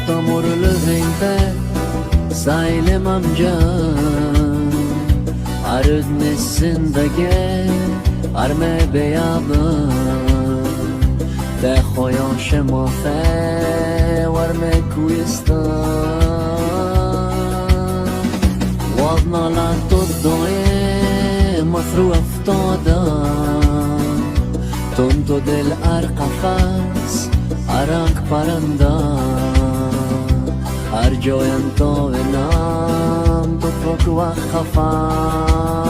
تمر لفينك سايل ممجان عرض الزندگی ارمه بیابان ده خویان شمافه ورمه کویستان وضنا لاتو الضوئي مصر افتادان تنتو دل ارقفاس arank parandan Arjoyan to venam to pokwa khafan